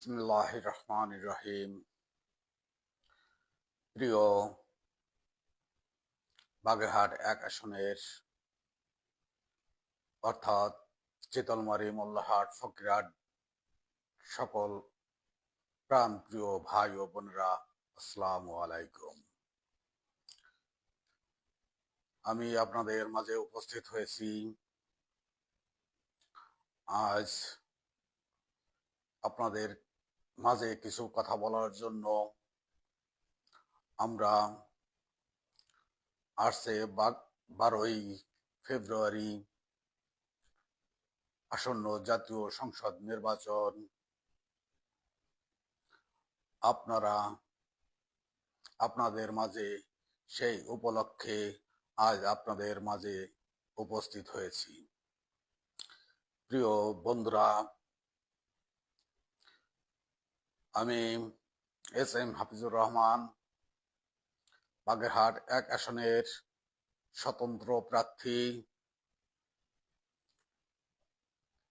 বিসমিল্লাহির রহমানির রহিম। প্রিয় বাগেরহাট ১ আসনের অর্থাৎ চিতলমারী, মোল্লাহাট, ফকিরহাট সকল প্রাণপ্রিয় ভাই ও বোনেরা, আসসালামু আলাইকুম। আমি আপনাদের মাঝে উপস্থিত হয়েছি আজ আপনাদের মাঝে কিছু কথা বলার জন্য। আমরা আসছে 12ই ফেব্রুয়ারি আসন্ন জাতীয় সংসদ নির্বাচন। আপনাদের মাঝে সেই উপলক্ষে আজ আপনাদের মাঝে উপস্থিত হয়েছি। প্রিয় বন্ধুরা, আমি এস.এম. হাফিজুর রহমান, বাগেরহাট ১ আসনের স্বতন্ত্র প্রার্থী।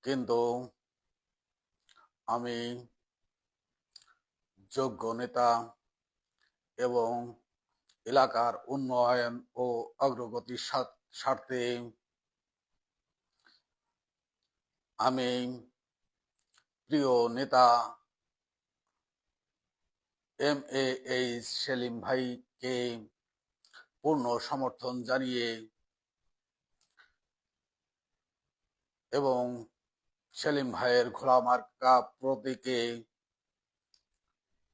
কিন্তু আমি যোগ্য নেতা এবং এলাকার উন্নয়ন ও অগ্রগতির স্বার্থে আমি প্রিয় নেতা এম.এ.এইচ. সেলিম ভাইকে পূর্ণ সমর্থন জানিয়ে এবং সেলিম ভাইয়ের ঘোড়া মার্কা প্রতীকে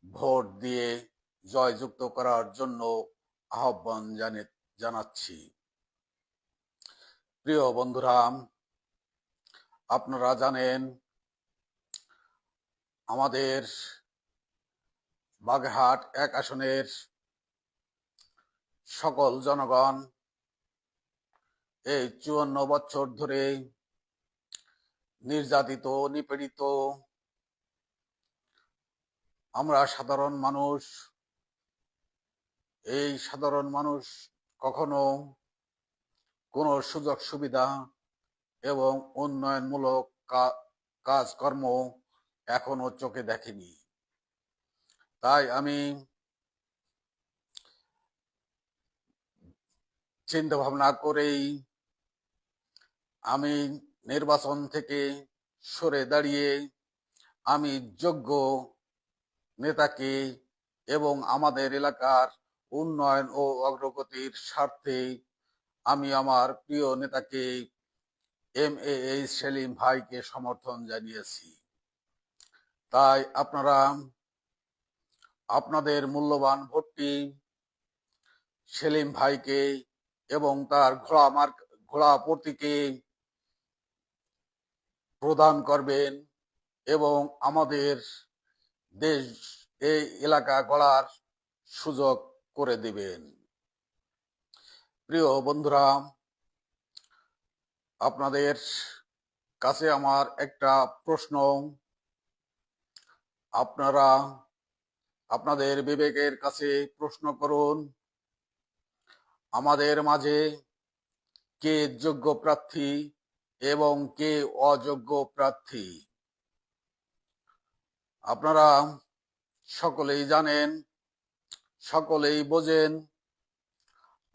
ভোট দিয়ে জয়যুক্ত করার জন্য আহ্বান জানাচ্ছি। প্রিয় বন্ধুরা, আপনারা জানেন আমাদের বাগেরহাট ১ আসনের সকল জনগণ এই ৫৪ বছর ধরে নির্যাতিত, নিপীড়িত। আমরা সাধারণ মানুষ, এই সাধারণ মানুষ কখনো কোনো সুযোগ সুবিধা এবং উন্নয়নমূলক কাজকর্ম এখনো চোখে দেখেনি। তাই আমি চিন্তা ভাবনা করেই আমি নির্বাচন থেকে সরে দাঁড়িয়ে আমি যোগ্য নেতাকে এবং আমাদের এলাকার উন্নয়ন ও অগ্রগতির স্বার্থে আমি আমার প্রিয় নেতাকে এম.এ.এইচ. সেলিম ভাইকে সমর্থন জানিয়েছি। তাই আপনারা আপনাদের মূল্যবান ভোটটি সেলিম ভাইকে এবং তার ঘোড়া প্রতীকে প্রদান করবেন এবং আমাদের দেশ এই এলাকা গড়ার সুযোগ করে দিবেন। প্রিয় বন্ধুরা, আপনাদের কাছে আমার একটা প্রশ্ন। আপনারা আপনাদের বিবেকের কাছে প্রশ্ন করুন, আমাদের মাঝে কে যোগ্য প্রার্থী এবং কে অযোগ্য প্রার্থী? আপনারা সকলেই জানেন, সকলেই বোঝেন,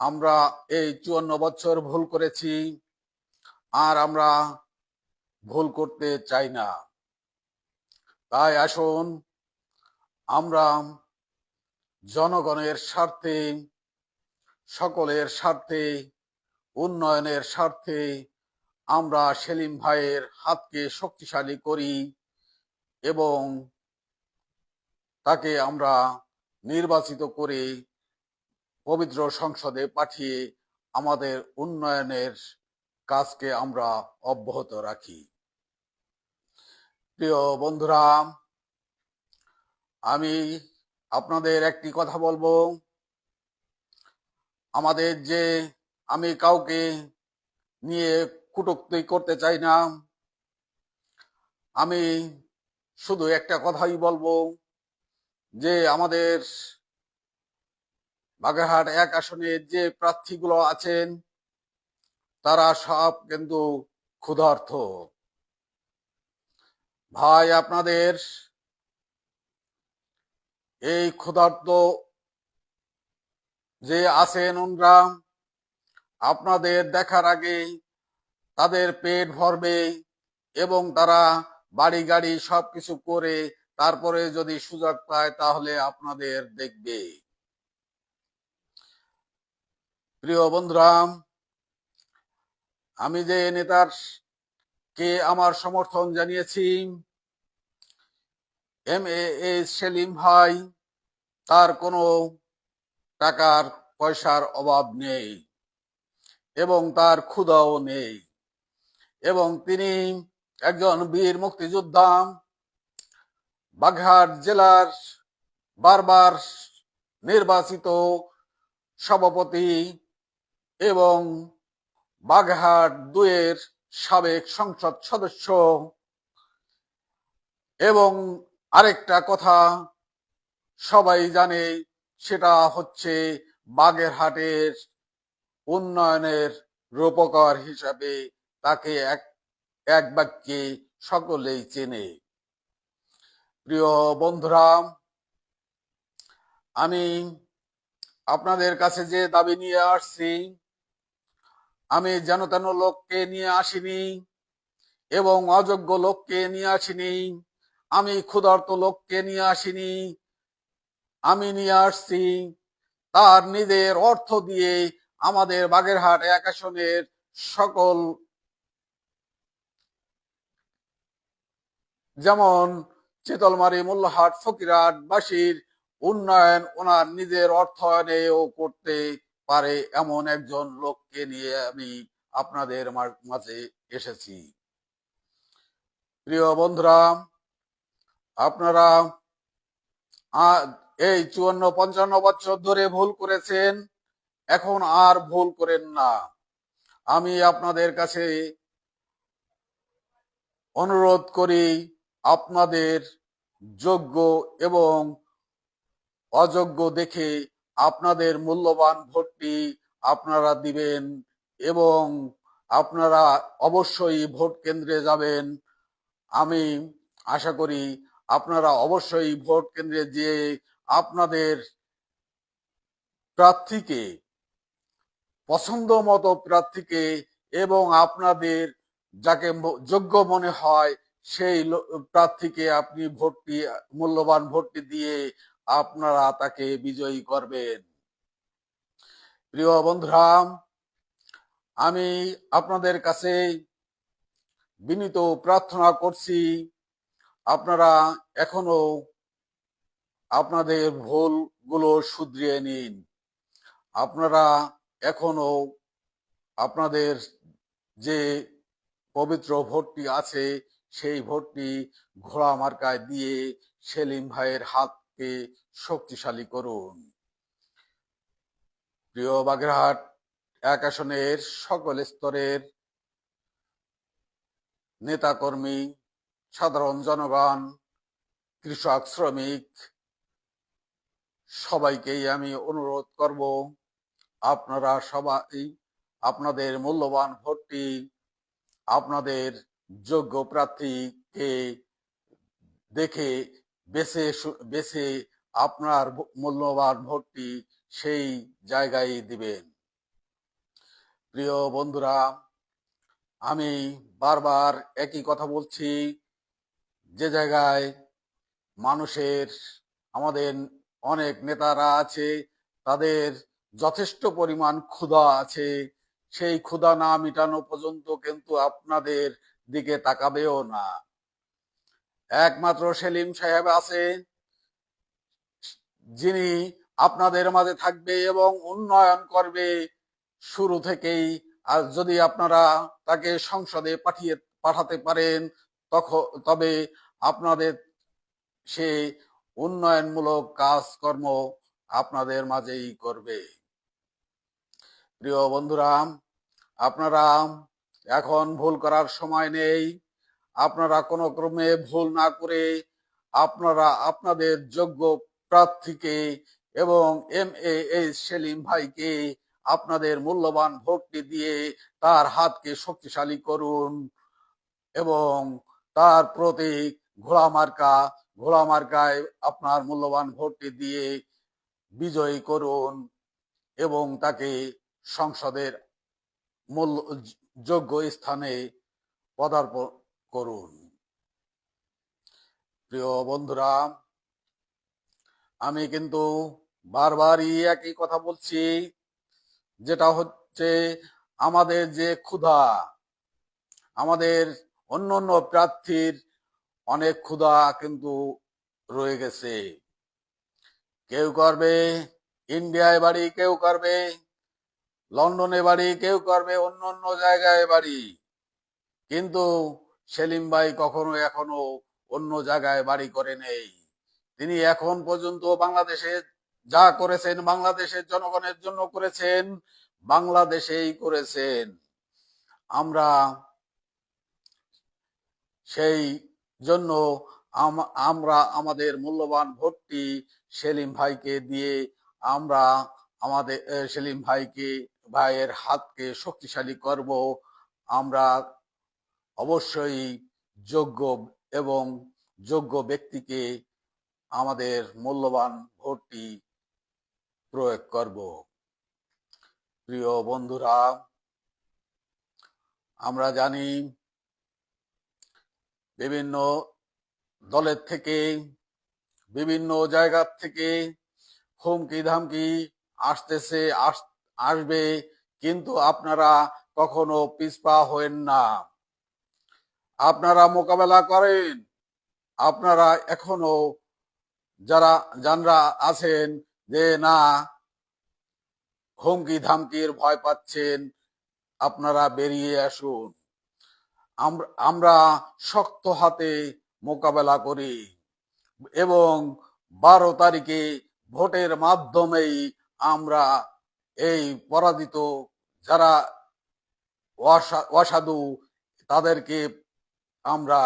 আমরা এই ৫৪ বছর ভুল করেছি, আর আমরা ভুল করতে চাই না। তাই আসুন আমরা জনগণের স্বার্থে, সকলের স্বার্থে, উন্নয়নের স্বার্থে আমরা সেলিম ভাইয়ের হাতকে শক্তিশালী করি এবং তাকে আমরা নির্বাচিত করে পবিত্র সংসদে পাঠিয়ে আমাদের উন্নয়নের কাজকে আমরা অব্যাহত রাখি। প্রিয় বন্ধুরা, আমি আপনাদের একটি কথা বলবো, আমাদের যে আমি কাউকে নিয়ে কটূক্তি করতে চাই না, আমি শুধু একটা কথাই বলবো যে আমাদের বাগেরহাট ১ আসনে যে প্রার্থীগুলো আছেন তারা সব কিন্তু ক্ষুধার্ত। ভাই, আপনাদের এই ক্ষুধার্ত যে আছেন ওনরা আপনাদের দেখার আগে তাদের পেট ভরবে এবং তারা বাড়ি গাড়ি সবকিছু করে তারপরে যদি সুযোগ পায় তাহলে আপনাদের দেখবে। প্রিয় বন্ধুরা, আমি যে নেতার কে আমার সমর্থন জানিয়েছি, এম সেলিম ভাই, তার কোনো টাকার পয়সার অভাব নেই এবং তার ক্ষুধাও নেই এবং তিনি একজন বীর মুক্তিযোদ্ধা, বাগেরহাট জেলার বারবার নির্বাচিত সভাপতি এবং বাগেরহাট ২-এর সাবেক সংসদ সদস্য। এবং আরেকটা কথা সবাই জানে, সেটা হচ্ছে বাগেরহাটের উন্নয়নের রূপকার হিসাবে তাকে এক বাক্যে সকলেই চেনে। প্রিয় বন্ধুরা, আমি আপনাদের কাছে যে দাবি নিয়ে আসছি, আমি যেন তেন লোককে নিয়ে আসিনি এবং অযোগ্য লোককে নিয়ে আসিনি, আমি ক্ষুধার্ত লোককে নিয়ে আসিনি। আমি নিয়ে আসছি তার নিজের অর্থ দিয়ে আমাদের বাগেরহাট ১ আসনের সকল, যেমন চিতলমারি, মোল্লাহাট, ফকিরহাট বাসীর উন্নয়ন ওনার নিজের অর্থায়নেও করতে পারে এমন একজন লোককে নিয়ে আমি আপনাদের মাঝে এসেছি। প্রিয় বন্ধুরা, আপনারা এই ৫৪-৫৫ বছর ধরে ভুল করেছেন, এখন আর ভুল করেন না। আমি আপনাদের কাছে অনুরোধ করি, আপনাদের যোগ্য এবং অযোগ্য দেখে আপনাদের মূল্যবান ভোটটি আপনারা দিবেন এবং আপনারা অবশ্যই ভোট কেন্দ্রে যাবেন। আমি আশা করি আপনারা অবশ্যই ভোট কেন্দ্রে যেয়ে আপনাদের প্রার্থীকে, পছন্দ মতো প্রার্থীকে এবং আপনাদের যাকে যোগ্য মনে হয় সেই প্রার্থীকে আপনি ভোটটি, মূল্যবান ভোটটি দিয়ে আপনারা তাকে বিজয়ী করবেন। প্রিয় বন্ধুরা, আমি আপনাদের কাছে বিনীত প্রার্থনা করছি, আপনারা এখনো আপনাদের ভুলগুলো শুধরিয়ে নিন। আপনারা এখনো আপনাদের যে পবিত্র ভোটটি আছে সেই ভোটটি ঘোড়া মার্কায় দিয়ে সেলিম ভাইয়ের হাতকে শক্তিশালী করুন। প্রিয় বাগেরহাট ১ আসনের সকল স্তরের নেতাকর্মী, সাধারণ জনগণ, কৃষক, শ্রমিক সবাইকেই আমি অনুরোধ করব, আপনারা সবাই আপনাদের মূল্যবান ভোটটি আপনাদের যোগ্য প্রার্থীকে দেখে বেছে আপনার মূল্যবান ভোটটি সেই জায়গায় দিবেন। প্রিয় বন্ধুরা, আমি বারবার একই কথা বলছি, যে জায়গায় মানুষের, আমাদের অনেক নেতারা আছে, তাদের যথেষ্ট পরিমাণ ক্ষুধা আছে, সেই ক্ষুধা না মিটানো পর্যন্ত কিন্তু আপনাদের দিকে তাকাবেও না। একমাত্র সেলিম সাহেব আছে যিনি আপনাদের মাঝে থাকবে এবং উন্নয়ন করবে শুরু থেকেই। আর যদি আপনারা তাকে সংসদে পাঠাতে পারেন তবে আপনাদের সে উন্নয়নমূলক কাজকর্ম আপনাদের মাঝেই করবে। প্রিয় বন্ধুরা, আপনারা এখন ভুল করার সময় নেই। আপনারা কোনো ক্রমে ভুল না করে আপনারা আপনাদের যোগ্য প্রার্থীকে এবং সেলিম ভাইকে আপনাদের মূল্যবান ভোটটি দিয়ে তার হাতকে শক্তিশালী করুন এবং তার প্রতীক ঘোড়া মার্কায় আপনার মূল্যবান ভোটটি দিয়ে বিজয়ী করুন এবং তাকে সংসদের মূল্য যোগ্য স্থানে পদার্পণ করুন। প্রিয় বন্ধুরা, আমি কিন্তু বারবারই একই কথা বলছি, যেটা হচ্ছে আমাদের যে ক্ষুধা, আমাদের অন্য অন্য প্রার্থীর অনেক ক্ষুধা কিন্তু রয়ে গেছে। কেউ করবে ইন্ডিয়ায় বাড়ি, কেউ করবে লন্ডনে বাড়ি, কেউ করবে অন্য অন্য জায়গায় বাড়ি, কিন্তু সেলিম ভাই এখনো অন্য জায়গায় বাড়ি করে নেই। তিনি এখন পর্যন্ত বাংলাদেশে যা করেছেন, বাংলাদেশের জনগণের জন্য করেছেন, বাংলাদেশেই করেছেন। আমরা সেই জন্য আমরা আমাদের মূল্যবান ভোটটি সেলিম ভাইকে দিয়ে আমরা আমাদের সেলিম ভাইয়ের হাতকে শক্তিশালী করব। আমরা অবশ্যই যোগ্য এবং যোগ্য ব্যক্তিকে আমাদের মূল্যবান ভোটটি প্রয়োগ করব। প্রিয় বন্ধুরা, আমরা জানি বিভিন্ন দলের থেকে, বিভিন্ন জায়গার থেকে হুমকি ধামকি আসবে, কিন্তু আপনারা কখনো পিছপা হবেন না। আপনারা মোকাবেলা করেন। আপনারা এখনো যারা আছেন যে না হুমকি ধামকির ভয় পাচ্ছেন, আপনারা বেরিয়ে আসুন। আমরা শক্ত হাতে মোকাবেলা করি এবং 12 তারিখে ভোটের মাধ্যমেই আমরা এই পরাজিত যারা অসাধু তাদেরকে আমরা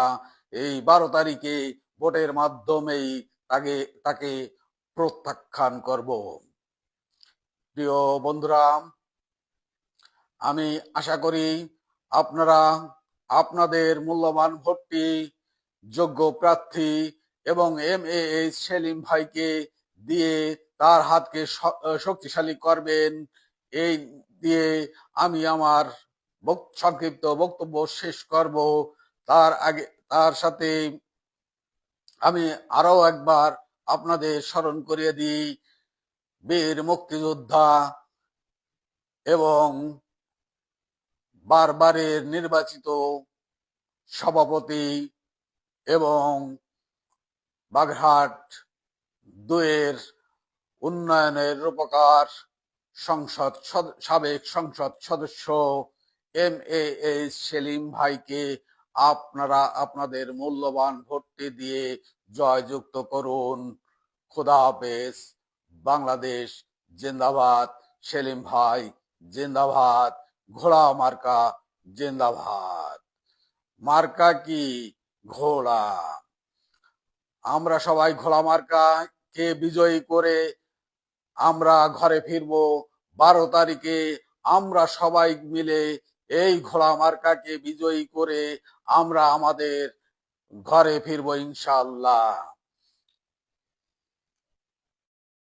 এই 12 তারিখে ভোটের মাধ্যমেই তাকে প্রত্যাখ্যান করব। প্রিয় বন্ধুরা, আমি আশা করি আপনারা আপনাদের মূল্যবান ভোটটি যোগ্য প্রার্থী এবং MAH সেলিম ভাইকে দিয়ে তার হাতকে শক্তিশালী করবেন। এই দিয়ে আমি আমার সংক্ষিপ্ত বক্তব্য শেষ করব। তার সাথে আমি আরো একবার আপনাদের স্মরণ করিয়ে দিই, বীর মুক্তিযোদ্ধা এবং বারবারের নির্বাচিত সভাপতি এবং বাগেরহাট 2-এর উন্নয়নের রূপকার সাবেক সংসদ সদস্য MAH সেলিম ভাইকে আপনারা আপনাদের মূল্যবান ভোটটি দিয়ে জয়যুক্ত করুন। খোদা হাফেজ। বাংলাদেশ জিন্দাবাদ। সেলিম ভাই জিন্দাবাদ। ঘোড়া মার্কা জিন্দাবাদ। মার্কা কি? ঘোড়া। আমরা সবাই ঘোড়া মার্কাকে বিজয়ী করে আমরা ঘরে ফিরবো। 12 তারিখে আমরা সবাই মিলে এই ঘোড়া মার্কাকে বিজয়ী করে আমরা আমাদের ঘরে ফিরবো ইনশাআল্লাহ।